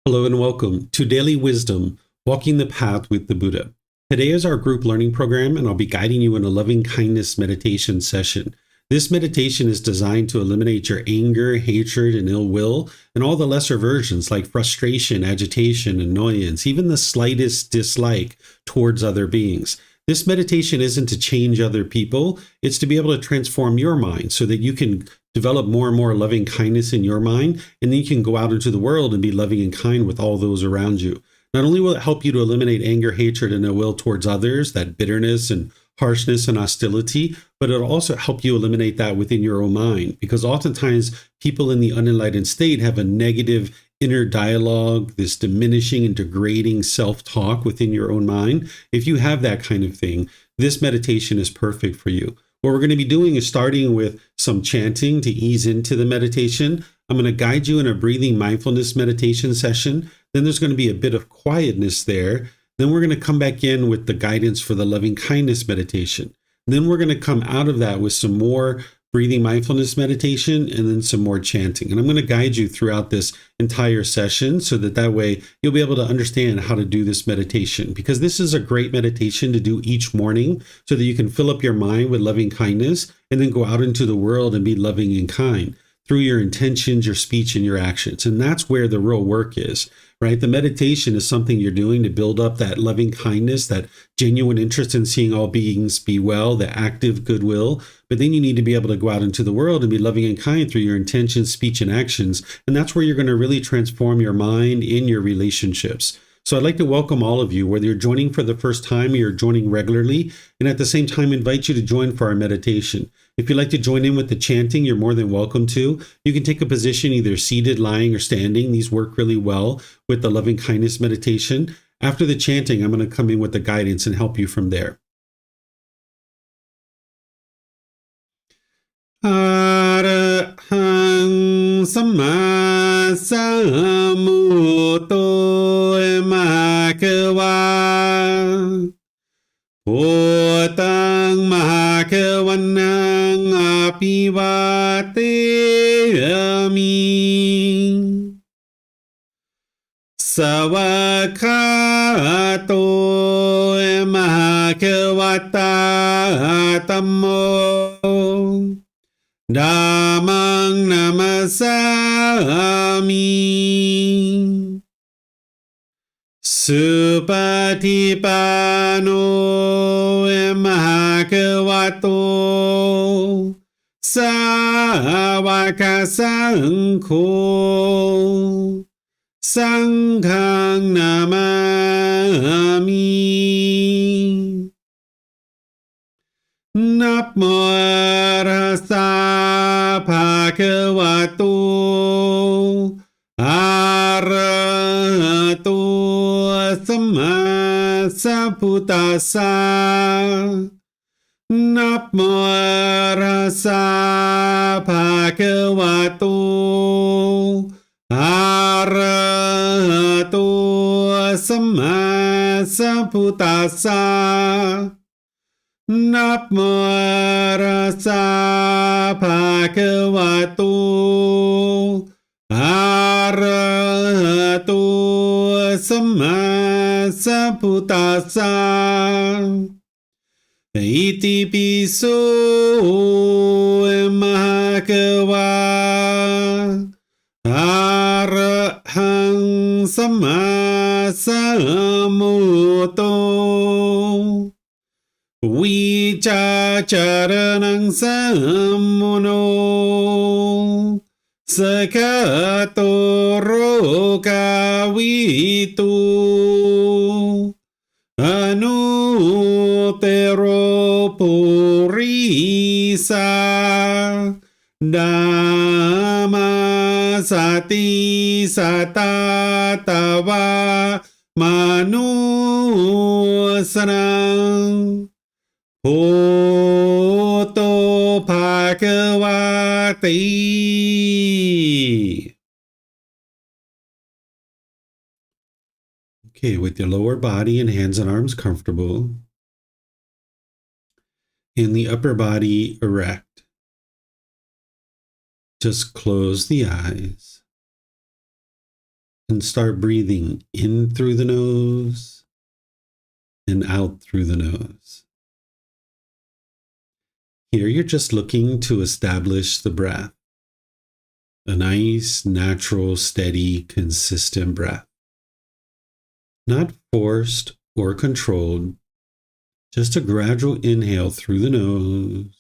Hello and welcome to Daily Wisdom, Walking the Path with the Buddha. Today is our group learning program, and I'll be guiding you in a loving kindness meditation session. This meditation is designed to eliminate your anger, hatred, and ill will, and all the lesser versions like frustration, agitation, annoyance, even the slightest dislike towards other beings. This meditation isn't to change other people, it's to be able to transform your mind so that you can develop more and more loving kindness in your mind, and then you can go out into the world and be loving and kind with all those around you. Not only will it help you to eliminate anger, hatred, and ill will towards others, that bitterness and harshness and hostility, but it'll also help you eliminate that within your own mind, because oftentimes people in the unenlightened state have a negative inner dialogue, this diminishing and degrading self-talk within your own mind. If you have that kind of thing, this meditation is perfect for you. What we're going to be doing is starting with some chanting to ease into the meditation. I'm going to guide you in a breathing mindfulness meditation session. Then there's going to be a bit of quietness there. Then we're going to come back in with the guidance for the loving kindness meditation. And then we're going to come out of that with some more breathing mindfulness meditation and then some more chanting. And I'm going to guide you throughout this entire session so that way you'll be able to understand how to do this meditation, because this is a great meditation to do each morning so that you can fill up your mind with loving kindness and then go out into the world and be loving and kind through your intentions, your speech, and your actions. And that's where the real work is, right? The meditation is something you're doing to build up that loving kindness, that genuine interest in seeing all beings be well, the active goodwill. But then you need to be able to go out into the world and be loving and kind through your intentions, speech, and actions. And that's where you're going to really transform your mind in your relationships. So I'd like to welcome all of you, whether you're joining for the first time or you're joining regularly, and at the same time invite you to join for our meditation. If you'd like to join in with the chanting, you're more than welcome to. You can take a position either seated, lying, or standing. These work really well with the loving kindness meditation. After the chanting, I'm going to come in with the guidance and help you from there. Arahang Samma Sambuddho Bhagava Bhutang Bhagavanang Apivateyami Savakato Bhagavata Tammo Dhammang namasami Supatipano Bhagavato Sāvaka Saṅkho Saṅghang namami Namo Tassa Bhagavato Arahato Samma Sambuddhassa. Namo Tassa Bhagavato Arahato Samma Sambuddhassa. Namo Tassa Bhagavato Arahato Samma Sambuddhassa. Iti piso Bhagava Arahang Samma Sambuddho Vicacaranang sammuno Sakato rokavitu Anutero purisa Dhamma sati satatava manusanang Bhutto Bhagavati. Okay, with your lower body and hands and arms comfortable, and the upper body erect, just close the eyes and start breathing in through the nose and out through the nose. Here you're just looking to establish the breath. A nice, natural, steady, consistent breath. Not forced or controlled, just a gradual inhale through the nose,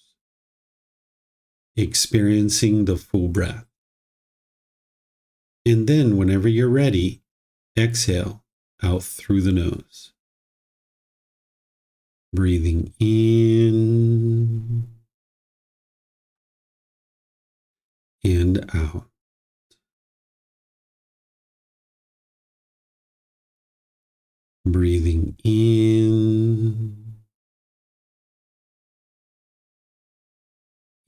experiencing the full breath. And then whenever you're ready, exhale out through the nose. Breathing in and out. Breathing in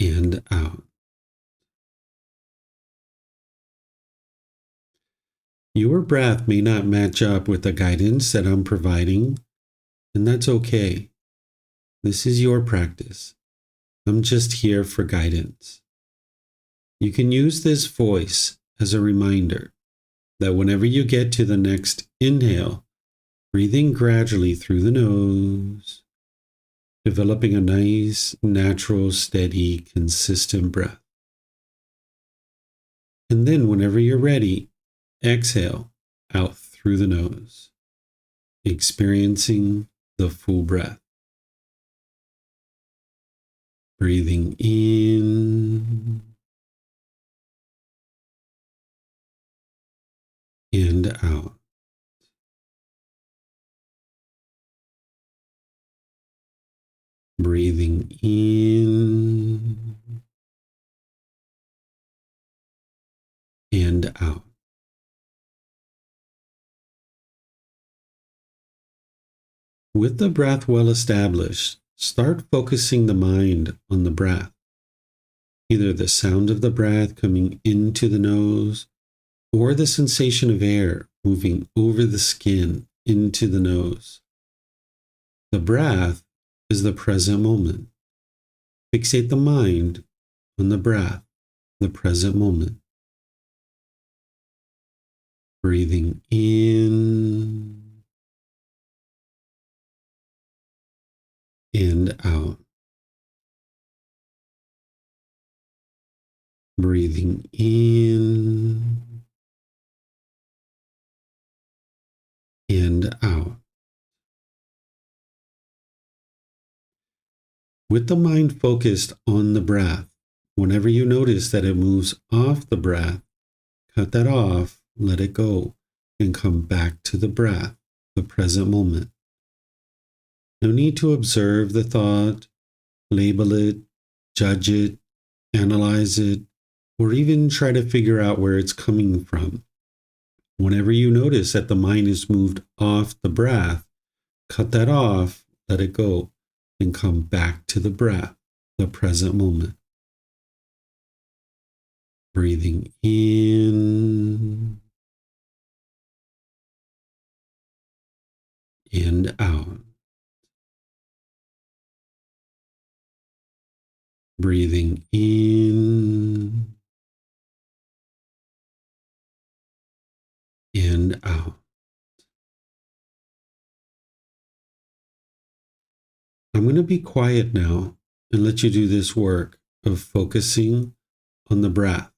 and out. Your breath may not match up with the guidance that I'm providing, and that's okay. This is your practice. I'm just here for guidance. You can use this voice as a reminder that whenever you get to the next inhale, breathing gradually through the nose, developing a nice, natural, steady, consistent breath. And then whenever you're ready, exhale out through the nose, experiencing the full breath. Breathing in and out. Breathing in and out. With the breath well established, start focusing the mind on the breath, either the sound of the breath coming into the nose or the sensation of air moving over the skin into the nose. The breath is the present moment. Fixate the mind on the breath, the present moment. Breathing in and out. Breathing in and out. With the mind focused on the breath, whenever you notice that it moves off the breath, cut that off, let it go, and come back to the breath, the present moment. No need to observe the thought, label it, judge it, analyze it, or even try to figure out where it's coming from. Whenever you notice that the mind is moved off the breath, cut that off, let it go, and come back to the breath, the present moment. Breathing in and out. Breathing in and out. I'm going to be quiet now and let you do this work of focusing on the breath,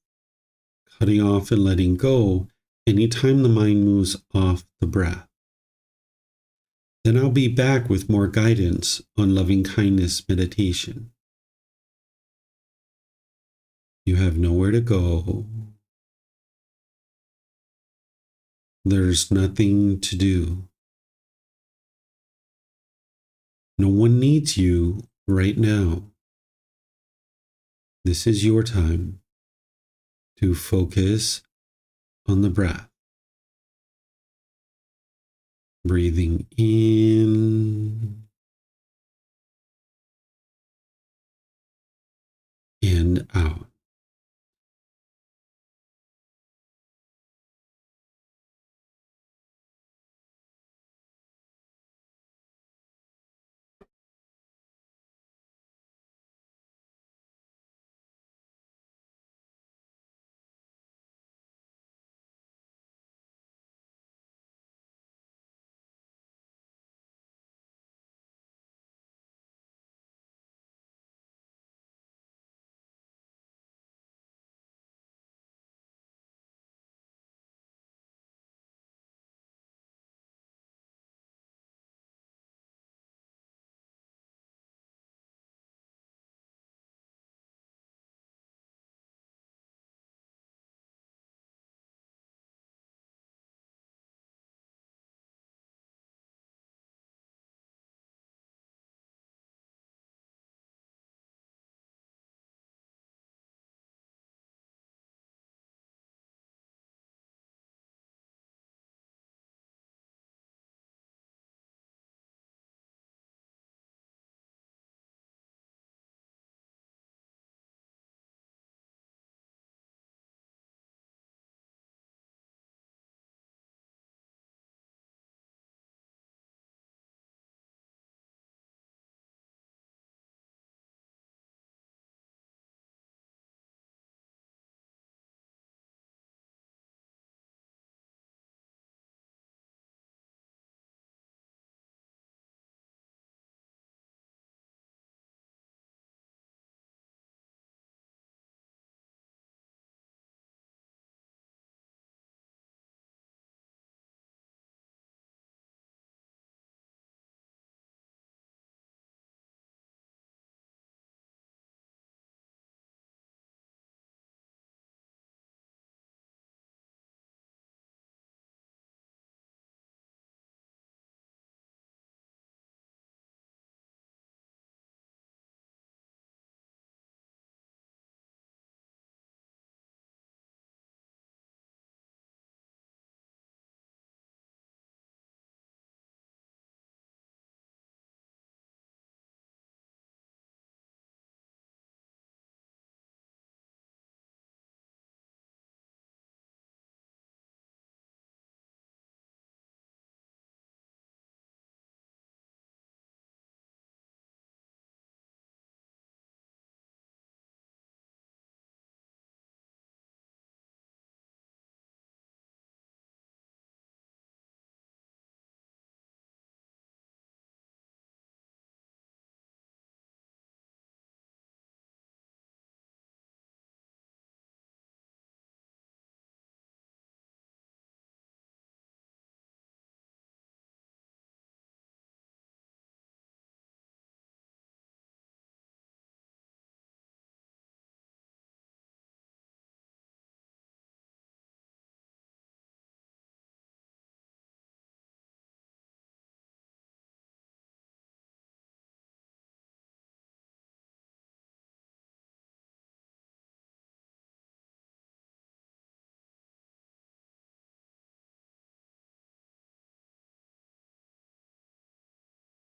cutting off and letting go anytime the mind moves off the breath. Then I'll be back with more guidance on loving kindness meditation. You have nowhere to go. There's nothing to do. No one needs you right now. This is your time to focus on the breath. Breathing in and out.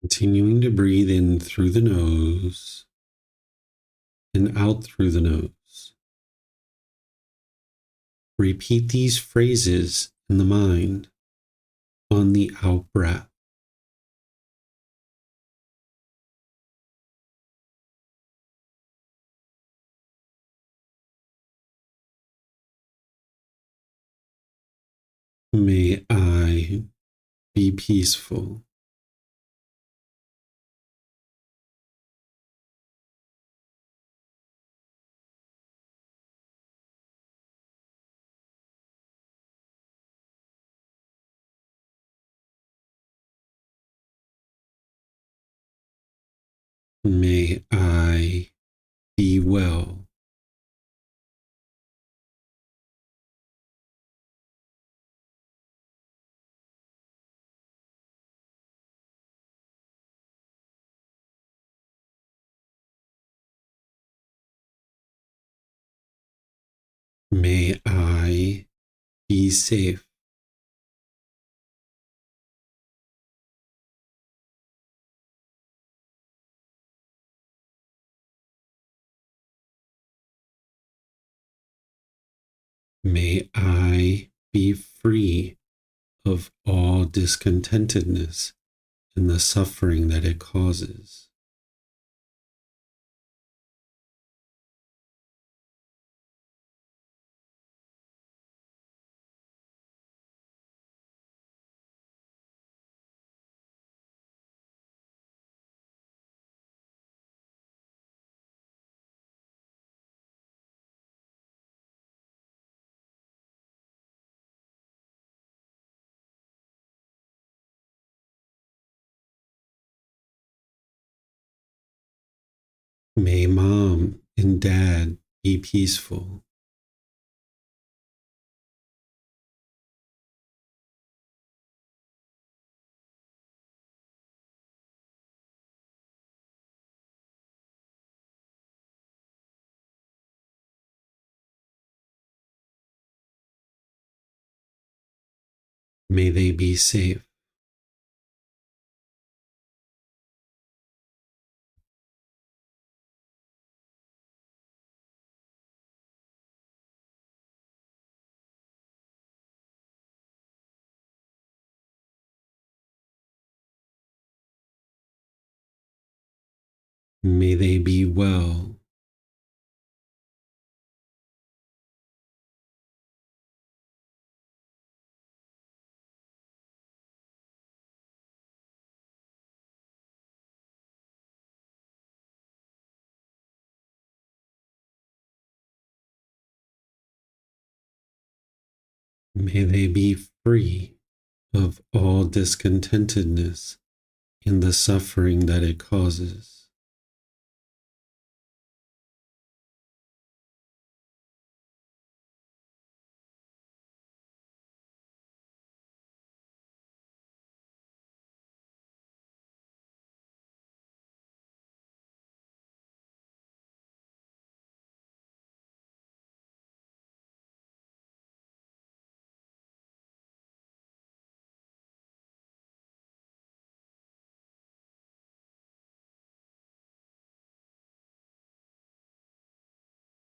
Continuing to breathe in through the nose and out through the nose. Repeat these phrases in the mind on the out breath. May I be peaceful. May I be well. May I be safe. May I be free of all discontentedness and the suffering that it causes. May mom and dad be peaceful. May they be safe. May they be well. May they be free of all discontentedness and the suffering that it causes.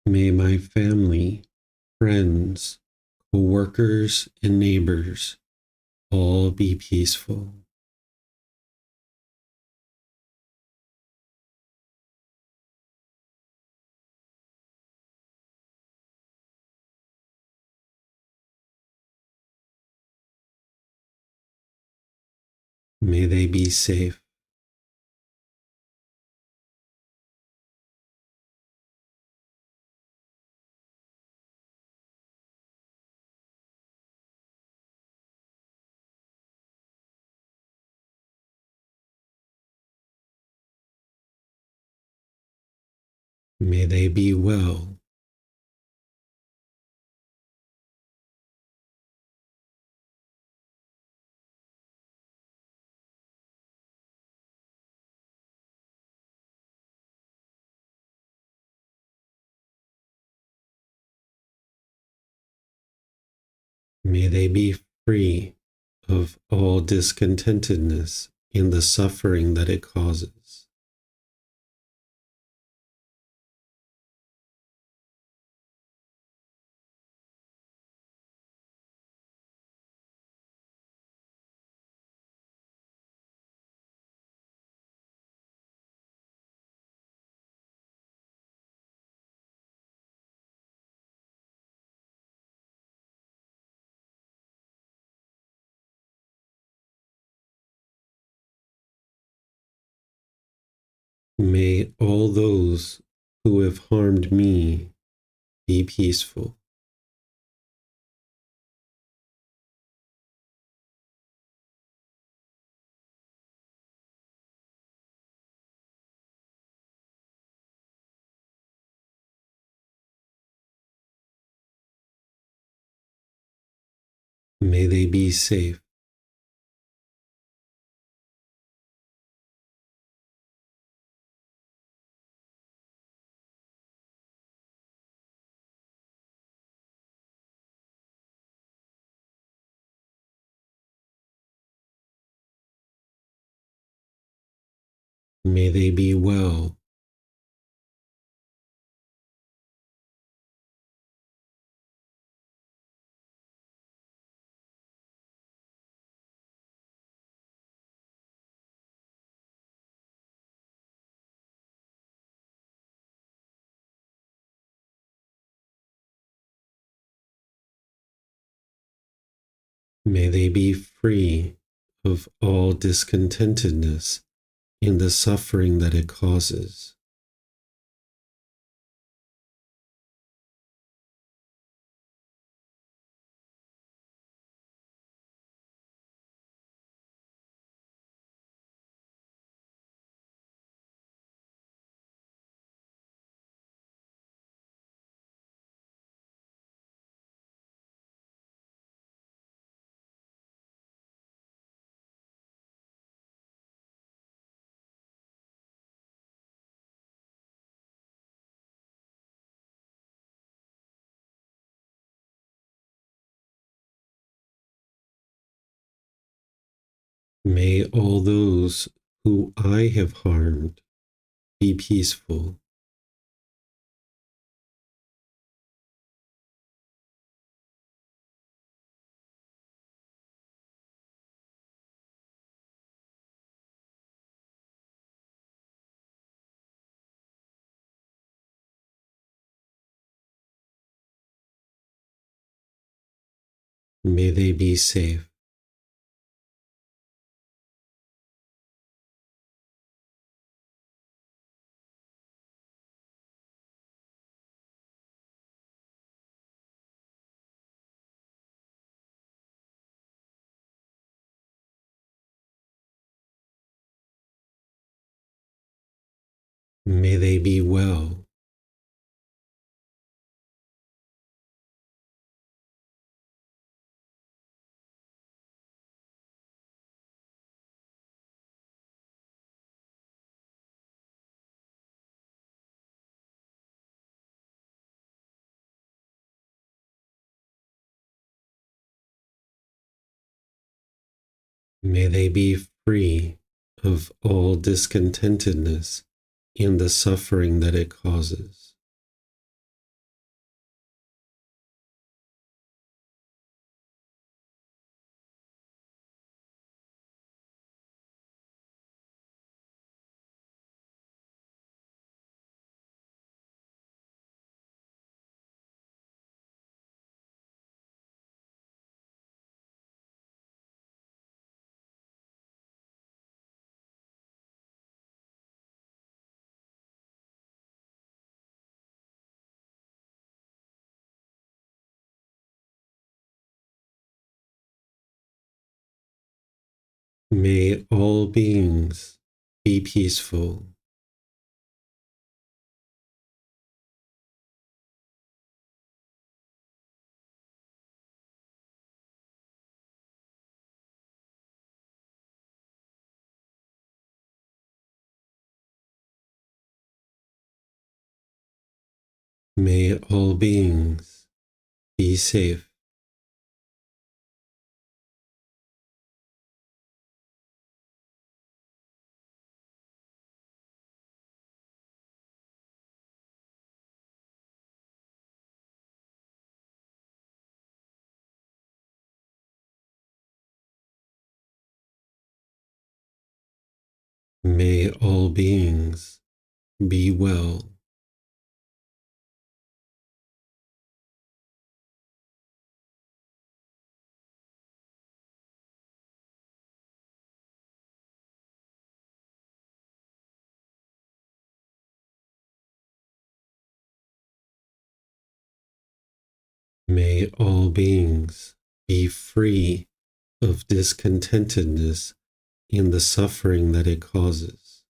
May my family, friends, co-workers, and neighbors all be peaceful. May they be safe. May they be well. May they be free of all discontentedness in the suffering that it causes. May all those who have harmed me be peaceful. May they be safe. May they be well. May they be free of all discontentedness in the suffering that it causes. May all those who I have harmed be peaceful. May they be safe. May they be well. May they be free of all discontentedness in the suffering that it causes. May all beings be peaceful. May all beings be safe. May all beings be well. May all beings be free of discontentedness and the suffering that it causes.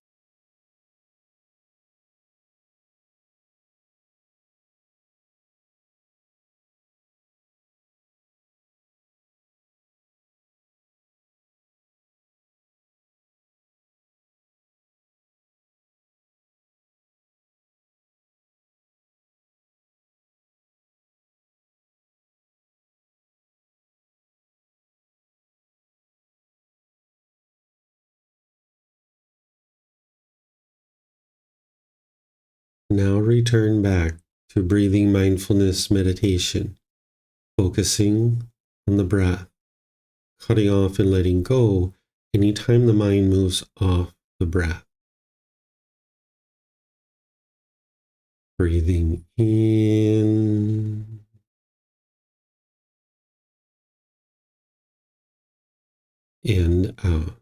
Now return back to breathing mindfulness meditation, focusing on the breath, cutting off and letting go anytime the mind moves off the breath. Breathing in and out.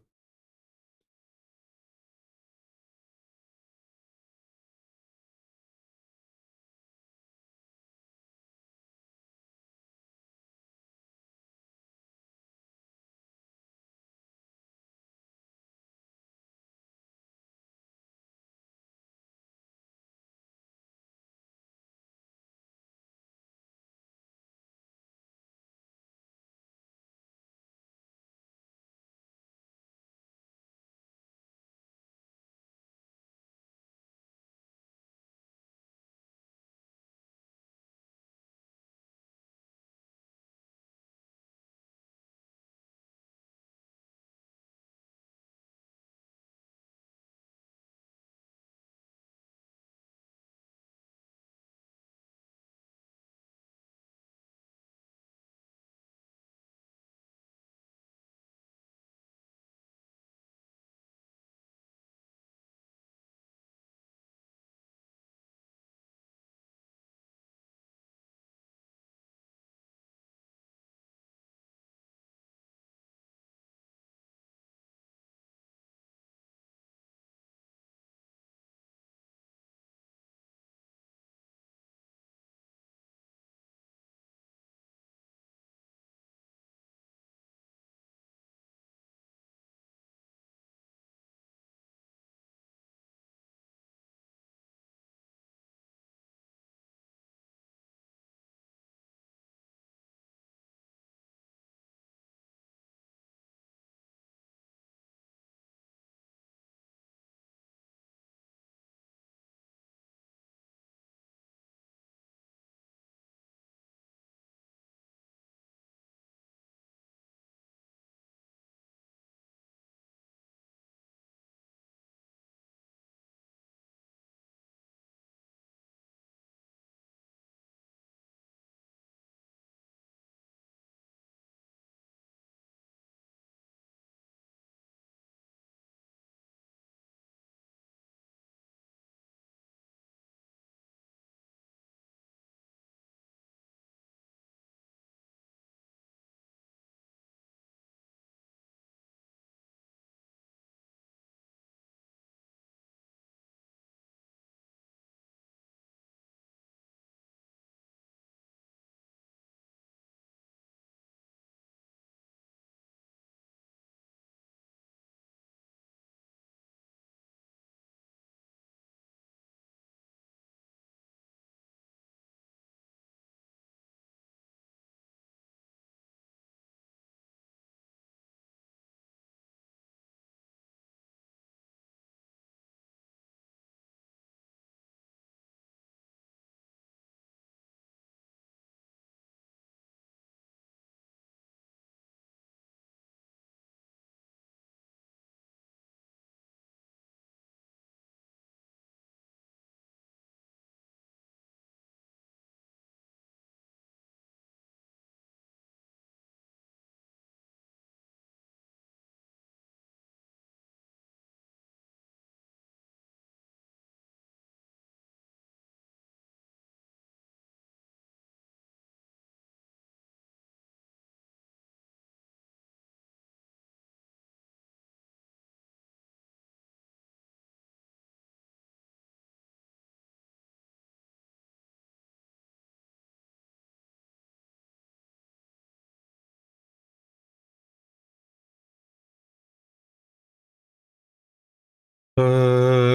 อะ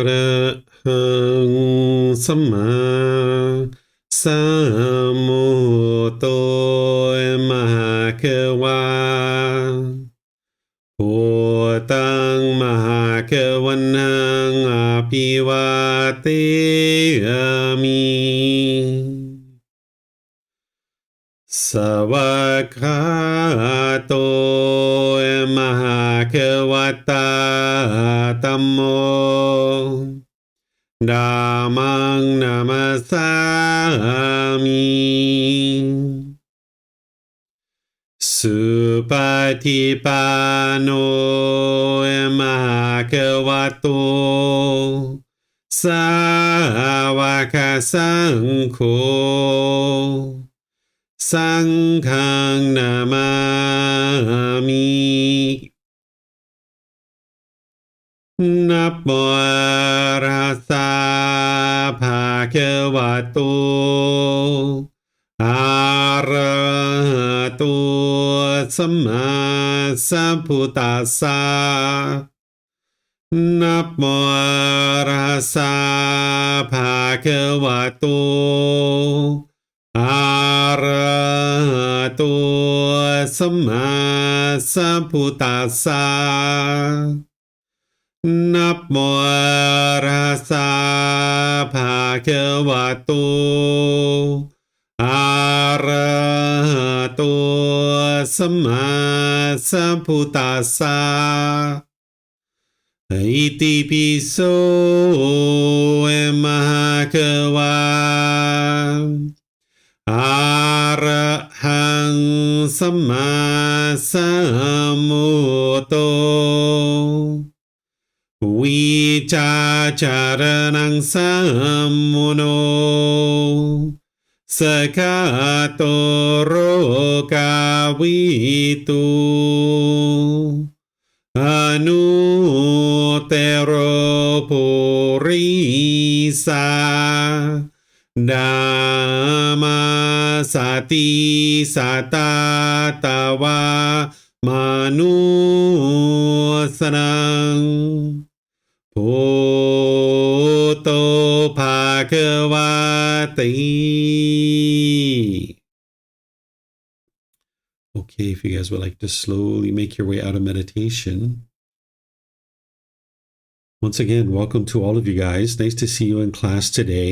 ระหังสัมมาสัมพุทโธมหะเขวาพุทธังมหะเขวันนังอภิวาเทมิ สวากขาโตมหาเขวัตตาธัมโมธัมมังนามัสสามิสุปฏิปันโนมหาเขวัตโตสาวกสังโฆสังฆังนามามินะโมตัสสะภะคะวะโตอะระหะโตสัมมาสัมพุทธัสสะนะโมตัสสะภะคะวะโตอะระหะโตสัมมาสัมพุทธัสสะนะโมตัสสะภะคะวะโตอะระหะโตสัมมาสัมพุทธัสสะอิติปิโสมหะเขวาอะระหังสัมมาสัมพุทโธวิชาจารนังสัมมุโนสกาโตโรกาวิตุอนุเตโรปุริสาดามาสติสัตตาตาวามนุสนังพุทโธภะคะวะติ Okay, if you guys would like to slowly make your way out of meditation. Once again, welcome to all of you guys. Nice to see you in class today.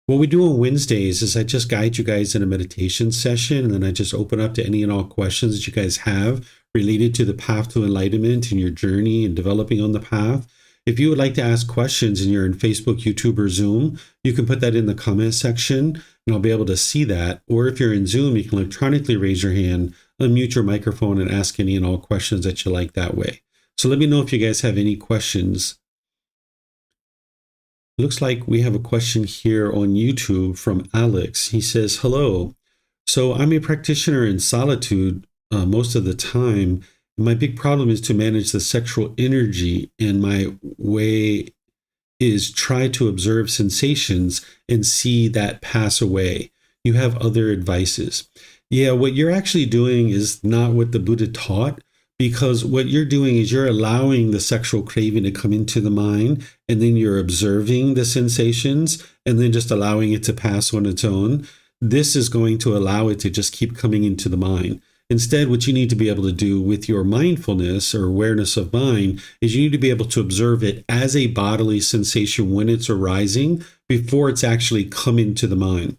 What we do on Wednesdays is I just guide you guys in a meditation session, and then I just open up to any and all questions that you guys have related to the path to enlightenment and your journey and developing on the path. If you would like to ask questions and you're in Facebook, YouTube, or Zoom, you can put that in the comment section and I'll be able to see that. Or if you're in Zoom, you can electronically raise your hand, unmute your microphone, and ask any and all questions that you like that way. So let me know if you guys have any questions. Looks like we have a question here on YouTube from Alex. He says, hello. So I'm a practitioner in solitude most of the time. My big problem is to manage the sexual energy, and my way is try to observe sensations and see that pass away. You have other advices? Yeah, what you're actually doing is not what the Buddha taught, because what you're doing is you're allowing the sexual craving to come into the mind, and then you're observing the sensations and then just allowing it to pass on its own. This is going to allow it to just keep coming into the mind. Instead, what you need to be able to do with your mindfulness or awareness of mind is you need to be able to observe it as a bodily sensation when it's arising before it's actually come into the mind.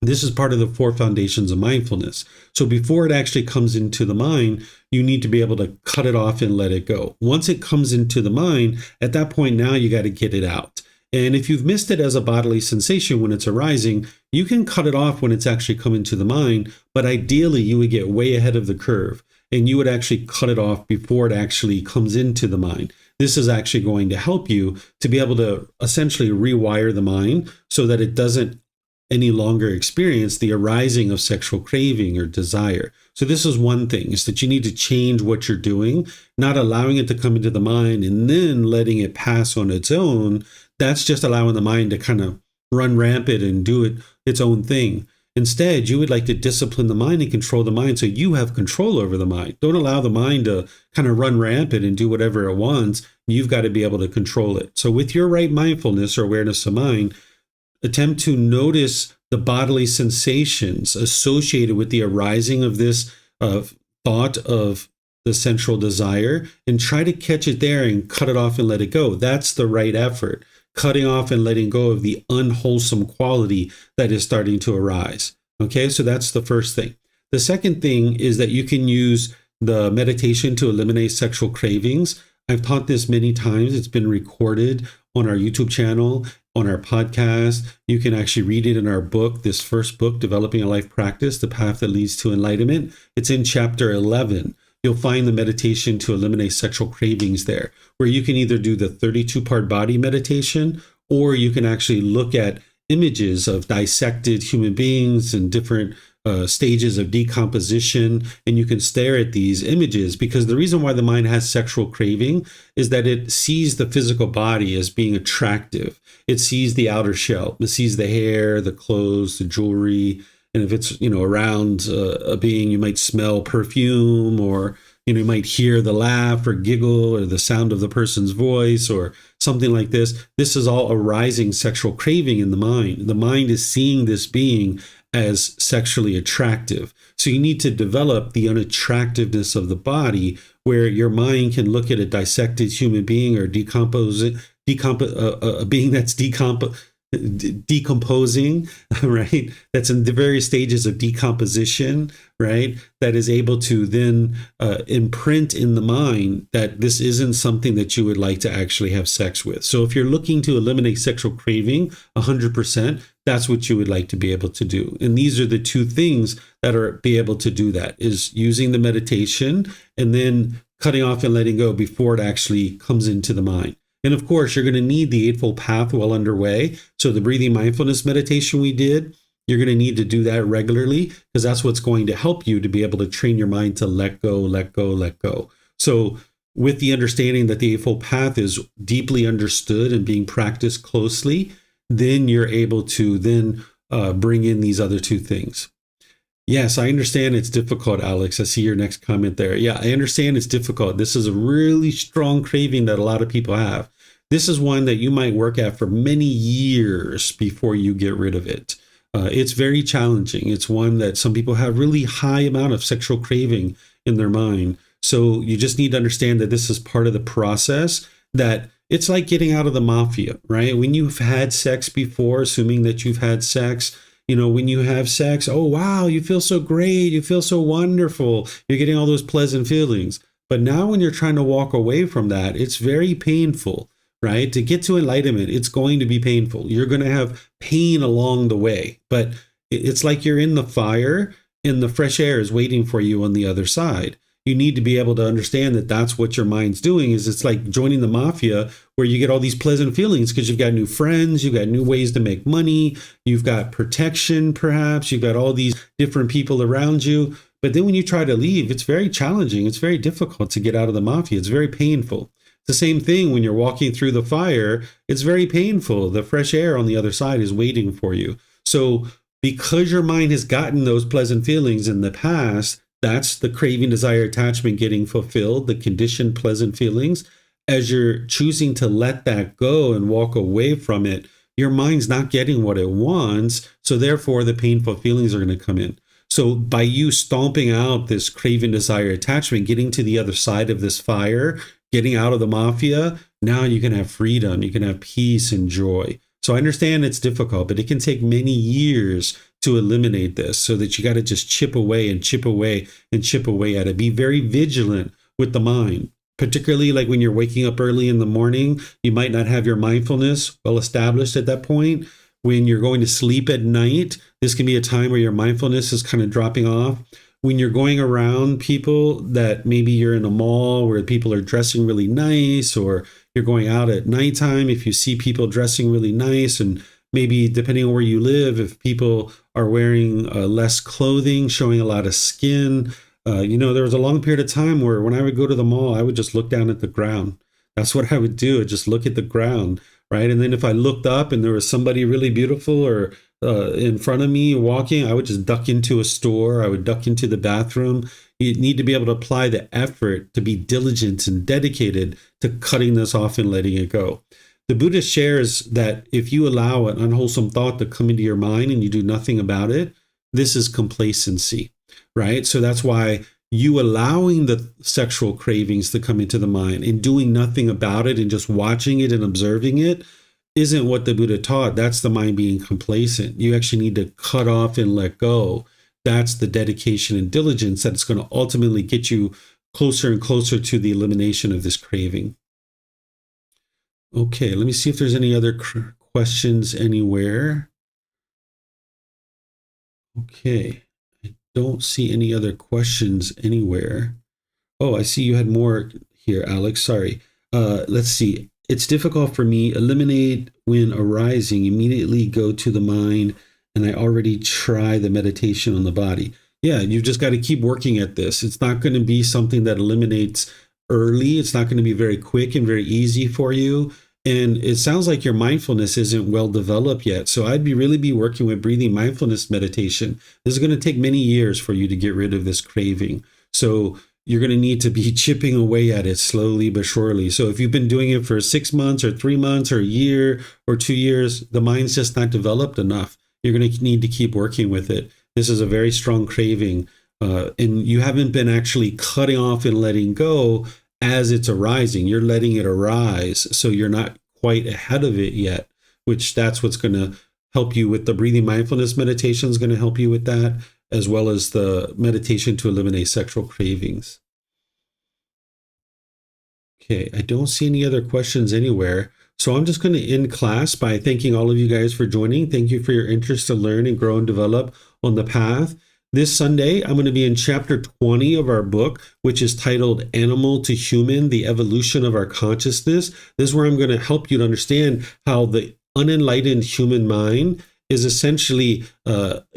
This is part of the 4 foundations of mindfulness. So before it actually comes into the mind, you need to be able to cut it off and let it go. Once it comes into the mind, at that point now you got to get it out. And if you've missed it as a bodily sensation when it's arising, you can cut it off when it's actually come into the mind, but ideally you would get way ahead of the curve and you would actually cut it off before it actually comes into the mind. This is actually going to help you to be able to essentially rewire the mind so that it doesn't any longer experience the arising of sexual craving or desire. So this is one thing, is that you need to change what you're doing, not allowing it to come into the mind and then letting it pass on its own. That's just allowing the mind to kind of run rampant and do its own thing. Instead, you would like to discipline the mind and control the mind so you have control over the mind. Don't allow the mind to kind of run rampant and do whatever it wants. You've got to be able to control it. So with your right mindfulness or awareness of mind, attempt to notice the bodily sensations associated with the arising of this thought of the central desire, and try to catch it there and cut it off and let it go. That's the right effort. Cutting off and letting go of the unwholesome quality that is starting to arise. Okay, so that's the first thing. The second thing is that you can use the meditation to eliminate sexual cravings. I've taught this many times. It's been recorded on our YouTube channel, on our podcast. You can actually read it in our book, this first book, Developing a Life Practice, The Path That Leads to Enlightenment. It's in chapter 11. You'll find the meditation to eliminate sexual cravings there, where you can either do the 32-part body meditation, or you can actually look at images of dissected human beings and different stages of decomposition, and you can stare at these images, because the reason why the mind has sexual craving is that it sees the physical body as being attractive. It sees the outer shell. It sees the hair, the clothes, the jewelry. And if it's, around a being, you might smell perfume, or, you might hear the laugh or giggle or the sound of the person's voice or something like this. This is all arising sexual craving in the mind. The mind is seeing this being as sexually attractive. So you need to develop the unattractiveness of the body, where your mind can look at a dissected human being or a being that's decomposing, right? That's in the various stages of decomposition, right? That is able to then imprint in the mind that this isn't something that you would like to actually have sex with. So if you're looking to eliminate sexual craving 100%, that's what you would like to be able to do. And these are the two things that are be able to do that, is using the meditation and then cutting off and letting go before it actually comes into the mind. And of course, you're going to need the Eightfold Path well underway. So the breathing mindfulness meditation we did, you're going to need to do that regularly, because that's what's going to help you to be able to train your mind to let go, let go, let go. So with the understanding that the Eightfold Path is deeply understood and being practiced closely, then you're able to then bring in these other two things. Yes, I understand it's difficult, Alex. I see your next comment there. Yeah, I understand it's difficult. This is a really strong craving that a lot of people have. This is one that you might work at for many years before you get rid of it. It's very challenging. It's one that some people have really high amount of sexual craving in their mind. So you just need to understand that this is part of the process, that it's like getting out of the mafia, right? When you've had sex before, assuming that you've had sex, when you have sex, oh, wow, you feel so great. You feel so wonderful. You're getting all those pleasant feelings. But now when you're trying to walk away from that, it's very painful, right? To get to enlightenment, it's going to be painful. You're going to have pain along the way, but it's like you're in the fire and the fresh air is waiting for you on the other side. You need to be able to understand that that's what your mind's doing. Is it's like joining the mafia, where you get all these pleasant feelings because you've got new friends, you've got new ways to make money, you've got protection, perhaps you've got all these different people around you. But then when you try to leave, it's very challenging. It's very difficult to get out of the mafia. It's very painful. It's the same thing when you're walking through the fire. It's very painful. The fresh air on the other side is waiting for you. So because your mind has gotten those pleasant feelings in the past, that's the craving, desire, attachment getting fulfilled, the conditioned pleasant feelings. As you're choosing to let that go and walk away from it, your mind's not getting what it wants. So therefore, the painful feelings are going to come in. So by you stomping out this craving, desire, attachment, getting to the other side of this fire, getting out of the mafia, now you can have freedom, you can have peace and joy. So I understand it's difficult, but it can take many years to eliminate this, so that you got to just chip away and chip away and chip away at it. Be very vigilant with the mind, particularly like when you're waking up early in the morning. You might not have your mindfulness well established at that point. When you're going to sleep at night, this can be a time where your mindfulness is kind of dropping off. When you're going around people, that maybe you're in a mall where people are dressing really nice, or you're going out at nighttime, if you see people dressing really nice, and maybe depending on where you live, if people are wearing less clothing, showing a lot of skin. There was a long period of time where when I would go to the mall, I would just look down at the ground. That's what I would do. I'd just look at the ground, right? And then if I looked up and there was somebody really beautiful, or in front of me walking, I would just duck into a store. I would duck into the bathroom. You need to be able to apply the effort to be diligent and dedicated to cutting this off and letting it go. The Buddha shares that if you allow an unwholesome thought to come into your mind and you do nothing about it, this is complacency, right? So that's why you allowing the sexual cravings to come into the mind and doing nothing about it and just watching it and observing it isn't what the Buddha taught. That's the mind being complacent. You actually need to cut off and let go. That's the dedication and diligence that's going to ultimately get you closer and closer to the elimination of this craving. Okay, let me see if there's any other questions anywhere. Okay, I don't see any other questions anywhere. Oh, I see you had more here, Alex. Sorry. Let's see. It's difficult for me. Eliminate when arising. Immediately go to the mind, and I already try the meditation on the body. Yeah, you've just got to keep working at this. It's not going to be something that eliminates early. It's not going to be very quick and very easy for you. And it sounds like your mindfulness isn't well developed yet. So I'd really be working with breathing mindfulness meditation. This is going to take many years for you to get rid of this craving. So you're going to need to be chipping away at it slowly but surely. So if you've been doing it for 6 months or 3 months or a year or 2 years, the mind's just not developed enough. You're going to need to keep working with it. This is a very strong craving. And you haven't been actually cutting off and letting go as it's arising. You're letting it arise. So you're not quite ahead of it yet, which that's what's going to help you with the breathing mindfulness meditation is going to help you with that, as well as the meditation to eliminate sexual cravings. Okay, I don't see any other questions anywhere. So I'm just going to end class by thanking all of you guys for joining. Thank you for your interest to learn and grow and develop on the path. This Sunday, I'm going to be in chapter 20 of our book, which is titled Animal to Human, the Evolution of Our Consciousness. This is where I'm going to help you to understand how the unenlightened human mind is essentially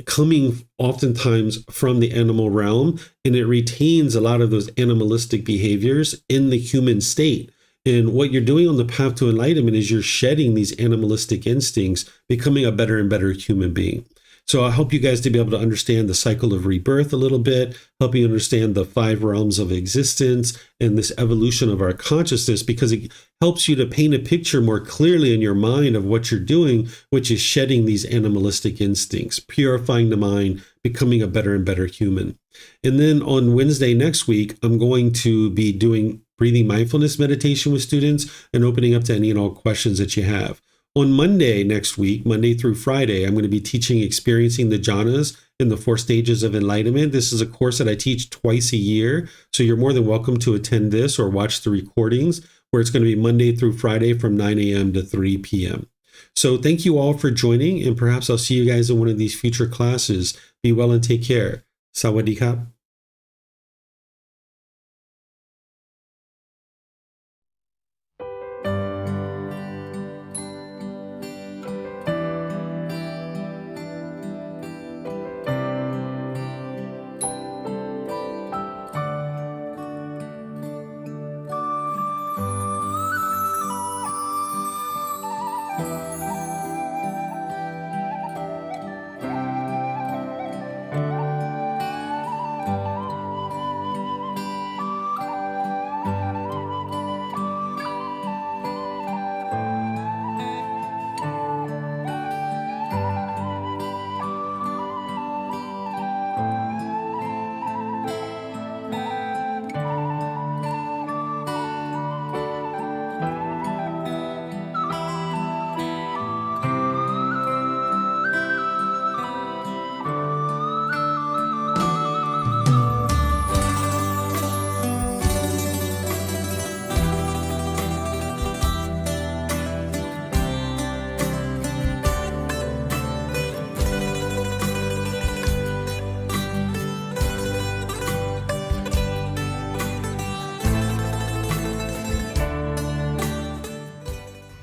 coming oftentimes from the animal realm, and it retains a lot of those animalistic behaviors in the human state. And what you're doing on the path to enlightenment is you're shedding these animalistic instincts, becoming a better and better human being. So I hope you guys to be able to understand the cycle of rebirth a little bit, help you understand the 5 realms of existence and this evolution of our consciousness, because it helps you to paint a picture more clearly in your mind of what you're doing, which is shedding these animalistic instincts, purifying the mind, becoming a better and better human. And then on Wednesday next week, I'm going to be doing breathing mindfulness meditation with students and opening up to any and all questions that you have. On Monday next week, Monday through Friday, I'm going to be teaching Experiencing the Jhanas in the 4 Stages of Enlightenment. This is a course that I teach twice a year, so you're more than welcome to attend this or watch the recordings, where it's going to be Monday through Friday from 9 a.m. to 3 p.m. So thank you all for joining, and perhaps I'll see you guys in one of these future classes. Be well and take care. Sawadee Kap.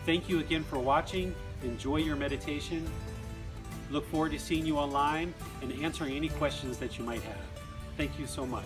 Thank you again for watching. Enjoy your meditation. Look forward to seeing you online and answering any questions that you might have. Thank you so much.